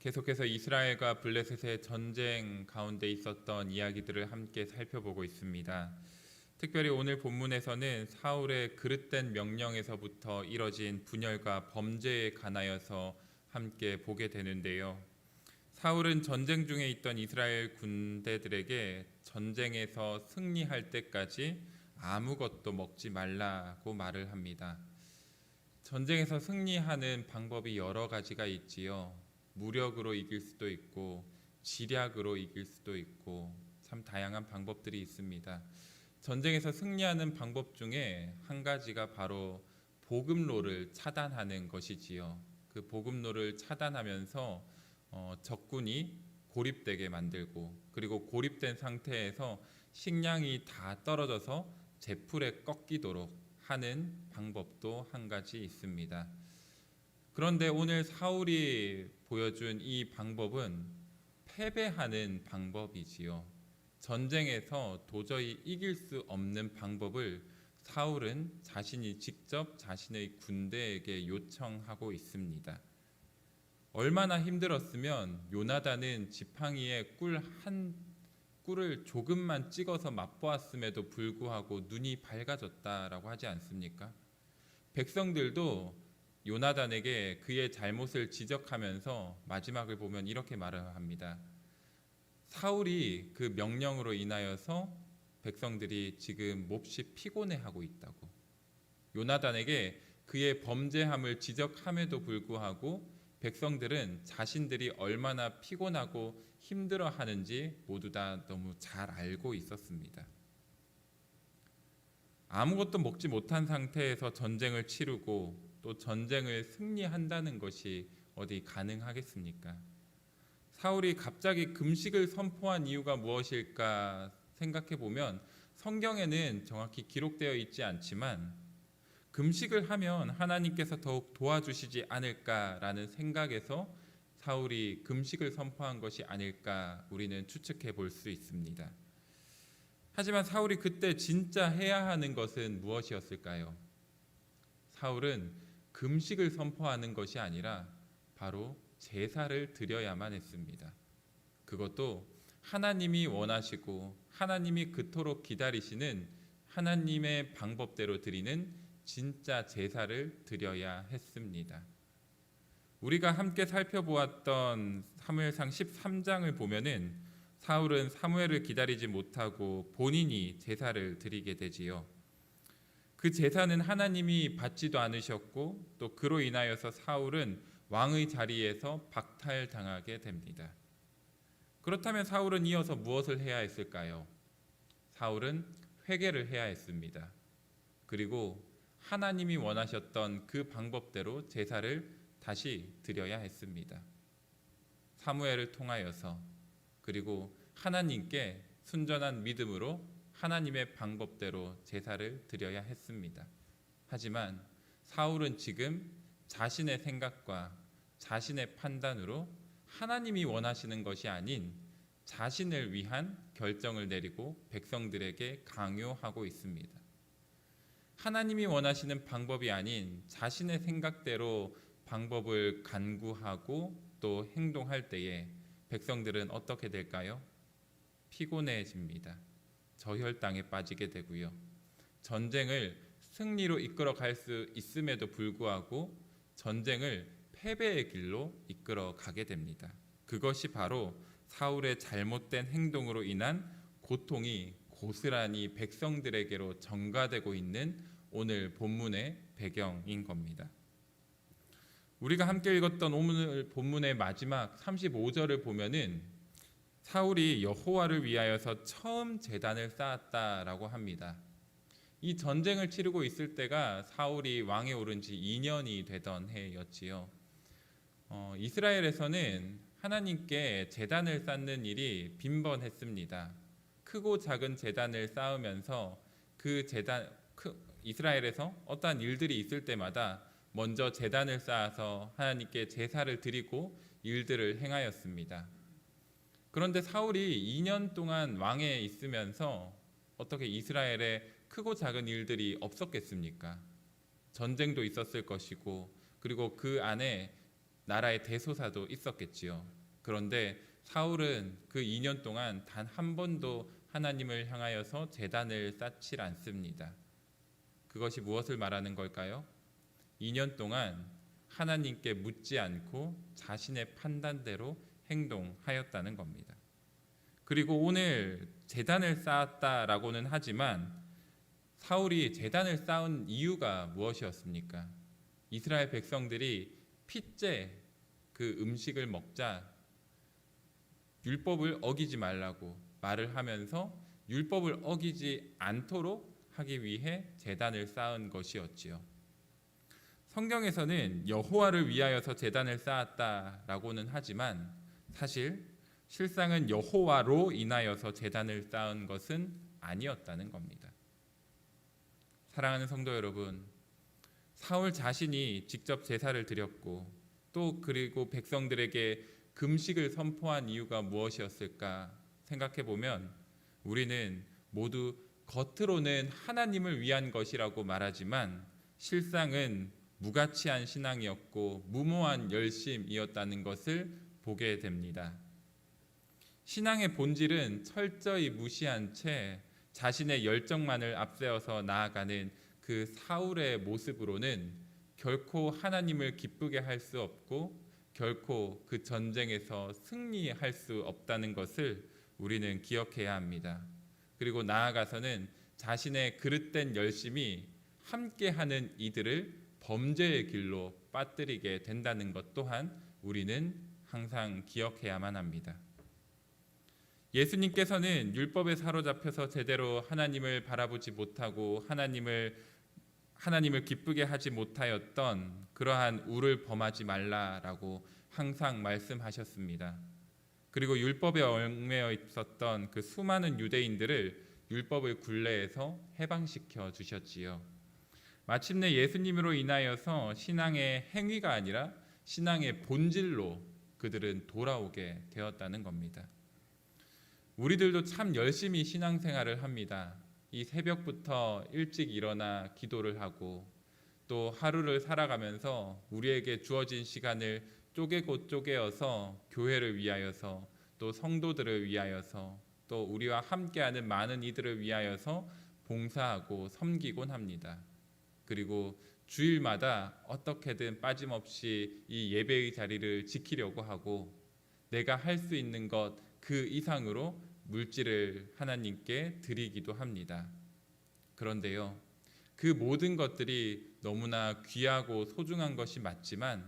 계속해서 이스라엘과 블레셋의 전쟁 가운데 있었던 이야기들을 함께 살펴보고 있습니다. 특별히 오늘 본문에서는 사울의 그릇된 명령에서부터 이뤄진 분열과 범죄에 관하여서 함께 보게 되는데요. 사울은 전쟁 중에 있던 이스라엘 군대들에게 전쟁에서 승리할 때까지 아무것도 먹지 말라고 말을 합니다. 전쟁에서 승리하는 방법이 여러 가지가 있지요. 무력으로 이길 수도 있고 지략으로 이길 수도 있고 참 다양한 방법들이 있습니다. 전쟁에서 승리하는 방법 중에 한 가지가 바로 보급로를 차단하는 것이지요. 그 보급로를 차단하면서 적군이 고립되게 만들고, 그리고 고립된 상태에서 식량이 다 떨어져서 제풀에 꺾이도록 하는 방법도 한 가지 있습니다. 그런데 오늘 사울이 보여준 이 방법은 패배하는 방법이지요. 전쟁에서 도저히 이길 수 없는 방법을 사울은 자신이 직접 자신의 군대에게 요청하고 있습니다. 얼마나 힘들었으면 요나단은 지팡이에 꿀을 조금만 찍어서 맛보았음에도 불구하고 눈이 밝아졌다라고 하지 않습니까? 백성들도 요나단에게 그의 잘못을 지적하면서 마지막을 보면 이렇게 말을 합니다. 사울이 그 명령으로 인하여서 백성들이 지금 몹시 피곤해하고 있다고. 요나단에게 그의 범죄함을 지적함에도 불구하고 백성들은 자신들이 얼마나 피곤하고 힘들어하는지 모두 다 너무 잘 알고 있었습니다. 아무것도 먹지 못한 상태에서 전쟁을 치르고 또 전쟁을 승리한다는 것이 어디 가능하겠습니까? 사울이 갑자기 금식을 선포한 이유가 무엇일까 생각해 보면 성경에는 정확히 기록되어 있지 않지만 금식을 하면 하나님께서 더욱 도와주시지 않을까라는 생각에서 사울이 금식을 선포한 것이 아닐까 우리는 추측해 볼 수 있습니다. 하지만 사울이 그때 진짜 해야 하는 것은 무엇이었을까요? 사울은 금식을 선포하는 것이 아니라 바로 제사를 드려야만 했습니다. 그것도 하나님이 원하시고 하나님이 그토록 기다리시는 하나님의 방법대로 드리는 진짜 제사를 드려야 했습니다. 우리가 함께 살펴보았던 사무엘상 13장을 보면은 사울은 사무엘을 기다리지 못하고 본인이 제사를 드리게 되지요. 그 제사는 하나님이 받지도 않으셨고 또 그로 인하여서 사울은 왕의 자리에서 박탈당하게 됩니다. 그렇다면 사울은 이어서 무엇을 해야 했을까요? 사울은 회개를 해야 했습니다. 그리고 하나님이 원하셨던 그 방법대로 제사를 다시 드려야 했습니다. 사무엘을 통하여서, 그리고 하나님께 순전한 믿음으로 하나님의 방법대로 제사를 드려야 했습니다. 하지만 사울은 지금 자신의 생각과 자신의 판단으로 하나님이 원하시는 것이 아닌 자신을 위한 결정을 내리고 백성들에게 강요하고 있습니다. 하나님이 원하시는 방법이 아닌 자신의 생각대로 방법을 간구하고 또 행동할 때에 백성들은 어떻게 될까요? 피곤해집니다. 저혈당에 빠지게 되고요. 전쟁을 승리로 이끌어 갈 수 있음에도 불구하고 전쟁을 패배의 길로 이끌어 가게 됩니다. 그것이 바로 사울의 잘못된 행동으로 인한 고통이 고스란히 백성들에게로 전가되고 있는 오늘 본문의 배경인 겁니다. 우리가 함께 읽었던 오늘 본문의 마지막 35절을 보면은 사울이 여호와를 위하여서 처음 제단을 쌓았다라고 합니다. 이 전쟁을 치르고 있을 때가 사울이 왕에 오른 지 2년이 되던 해였지요. 이스라엘에서는 하나님께 제단을 쌓는 일이 빈번했습니다. 크고 작은 제단을 쌓으면서 그 제단, 이스라엘에서 어떠한 일들이 있을 때마다 먼저 제단을 쌓아서 하나님께 제사를 드리고 일들을 행하였습니다. 그런데 사울이 2년 동안 왕에 있으면서 어떻게 이스라엘에 크고 작은 일들이 없었겠습니까? 전쟁도 있었을 것이고, 그리고 그 안에 나라의 대소사도 있었겠지요. 그런데 사울은 그 2년 동안 단 한 번도 하나님을 향하여서 제단을 쌓지 않습니다. 그것이 무엇을 말하는 걸까요? 2년 동안 하나님께 묻지 않고 자신의 판단대로 행동하였다는 겁니다. 그리고 오늘 제단을 쌓았다라고는 하지만 사울이 제단을 쌓은 이유가 무엇이었습니까? 이스라엘 백성들이 핏째 그 음식을 먹자 율법을 어기지 말라고 말을 하면서 율법을 어기지 않도록 하기 위해 제단을 쌓은 것이었지요. 성경에서는 여호와를 위하여서 제단을 쌓았다라고는 하지만 사실 실상은 여호와로 인하여서 제단을 쌓은 것은 아니었다는 겁니다. 사랑하는 성도 여러분, 사울 자신이 직접 제사를 드렸고 또 그리고 백성들에게 금식을 선포한 이유가 무엇이었을까 생각해 보면 우리는 모두 겉으로는 하나님을 위한 것이라고 말하지만 실상은 무가치한 신앙이었고 무모한 열심이었다는 것을 보게 됩니다. 신앙의 본질은 철저히 무시한 채 자신의 열정만을 앞세워서 나아가는 그 사울의 모습으로는 결코 하나님을 기쁘게 할 수 없고 결코 그 전쟁에서 승리할 수 없다는 것을 우리는 기억해야 합니다. 그리고 나아가서는 자신의 그릇된 열심이 함께하는 이들을 범죄의 길로 빠뜨리게 된다는 것 또한 우리는 항상 기억해야만 합니다. 예수님께서는 율법에 사로잡혀서 제대로 하나님을 바라보지 못하고 하나님을 기쁘게 하지 못하였던 그러한 우를 범하지 말라라고 항상 말씀하셨습니다. 그리고 율법에 얽매여 있었던 그 수많은 유대인들을 율법의 굴레에서 해방시켜 주셨지요. 마침내 예수님으로 인하여서 신앙의 행위가 아니라 신앙의 본질로 그들은 돌아오게 되었다는 겁니다. 우리들도 참 열심히 신앙생활을 합니다. 이 새벽부터 일찍 일어나 기도를 하고 또 하루를 살아가면서 우리에게 주어진 시간을 쪼개고 쪼개어서 교회를 위하여서 또 성도들을 위하여서 또 우리와 함께하는 많은 이들을 위하여서 봉사하고 섬기곤 합니다. 그리고 주일마다 어떻게든 빠짐없이 이 예배의 자리를 지키려고 하고 내가 할 수 있는 것 그 이상으로 물질을 하나님께 드리기도 합니다. 그런데요, 그 모든 것들이 너무나 귀하고 소중한 것이 맞지만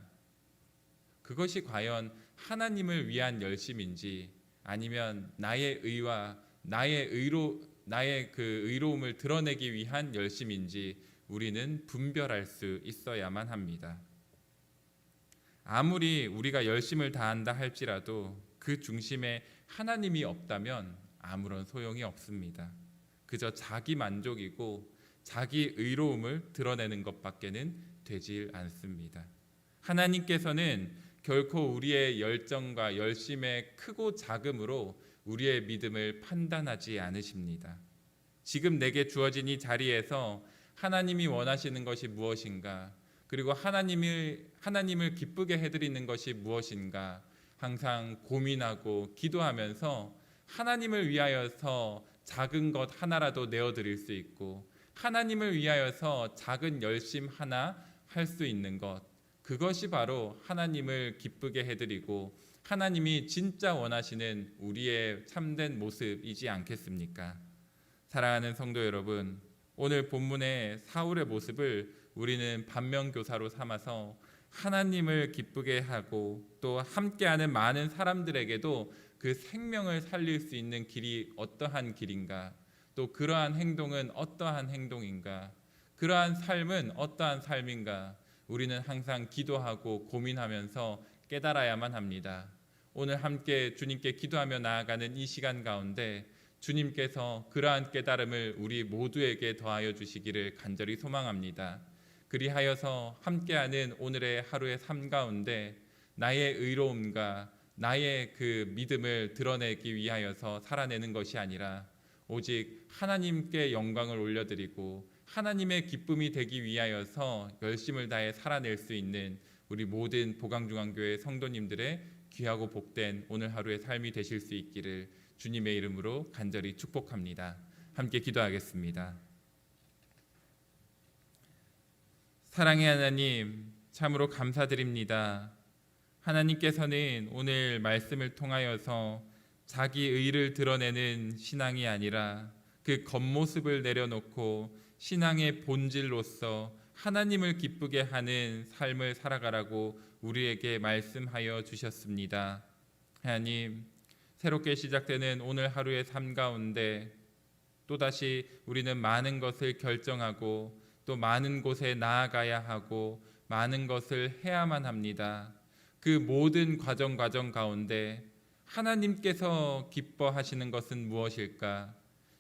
그것이 과연 하나님을 위한 열심인지 아니면 나의 의와 나의 그 의로움을 드러내기 위한 열심인지 우리는 분별할 수 있어야만 합니다. 아무리 우리가 열심을 다한다 할지라도 그 중심에 하나님이 없다면 아무런 소용이 없습니다. 그저 자기 만족이고 자기 의로움을 드러내는 것밖에는 되질 않습니다. 하나님께서는 결코 우리의 열정과 열심의 크고 작음으로 우리의 믿음을 판단하지 않으십니다. 지금 내게 주어진 이 자리에서 하나님이 원하시는 것이 무엇인가, 그리고 하나님을 기쁘게 해드리는 것이 무엇인가 항상 고민하고 기도하면서 하나님을 위하여서 작은 것 하나라도 내어드릴 수 있고 하나님을 위하여서 작은 열심 하나 할 수 있는 것, 그것이 바로 하나님을 기쁘게 해드리고 하나님이 진짜 원하시는 우리의 참된 모습이지 않겠습니까? 사랑하는 성도 여러분, 오늘 본문의 사울의 모습을 우리는 반면교사로 삼아서 하나님을 기쁘게 하고 또 함께하는 많은 사람들에게도 그 생명을 살릴 수 있는 길이 어떠한 길인가, 또 그러한 행동은 어떠한 행동인가, 그러한 삶은 어떠한 삶인가, 우리는 항상 기도하고 고민하면서 깨달아야만 합니다. 오늘 함께 주님께 기도하며 나아가는 이 시간 가운데 주님께서 그러한 깨달음을 우리 모두에게 더하여 주시기를 간절히 소망합니다. 그리하여서 함께하는 오늘의 하루의 삶 가운데 나의 의로움과 나의 그 믿음을 드러내기 위하여서 살아내는 것이 아니라 오직 하나님께 영광을 올려드리고 하나님의 기쁨이 되기 위하여서 열심을 다해 살아낼 수 있는 우리 모든 보강중앙교회 성도님들의 귀하고 복된 오늘 하루의 삶이 되실 수 있기를 주님의 이름으로 간절히 축복합니다. 함께 기도하겠습니다. 사랑의 하나님, 참으로 감사드립니다. 하나님께서는 오늘 말씀을 통하여서 자기 의를 드러내는 신앙이 아니라 그 겉모습을 내려놓고 신앙의 본질로서 하나님을 기쁘게 하는 삶을 살아가라고 우리에게 말씀하여 주셨습니다. 하나님, 새롭게 시작되는 오늘 하루의 삶 가운데 또다시 우리는 많은 것을 결정하고 또 많은 곳에 나아가야 하고 많은 것을 해야만 합니다. 그 모든 과정 가운데 하나님께서 기뻐하시는 것은 무엇일까?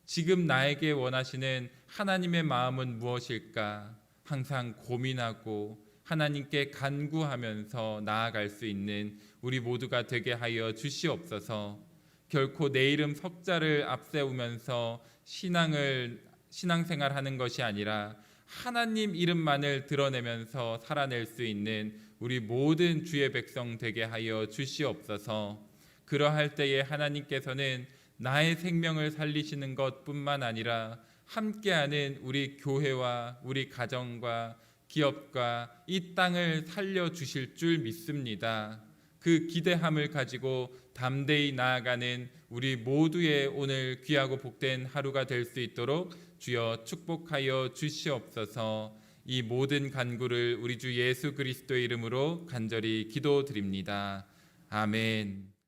지금 나에게 원하시는 하나님의 마음은 무엇일까? 항상 고민하고 하나님께 간구하면서 나아갈 수 있는 우리 모두가 되게 하여 주시옵소서. 결코 내 이름 석자를 앞세우면서 신앙생활하는 것이 아니라 하나님 이름만을 드러내면서 살아낼 수 있는 우리 모든 주의 백성 되게 하여 주시옵소서. 그러할 때에 하나님께서는 나의 생명을 살리시는 것뿐만 아니라 함께하는 우리 교회와 우리 가정과 기업과 이 땅을 살려주실 줄 믿습니다. 그 기대함을 가지고 담대히 나아가는 우리 모두의 오늘 귀하고 복된 하루가 될 수 있도록 주여 축복하여 주시옵소서. 이 모든 간구를 우리 주 예수 그리스도의 이름으로 간절히 기도드립니다. 아멘.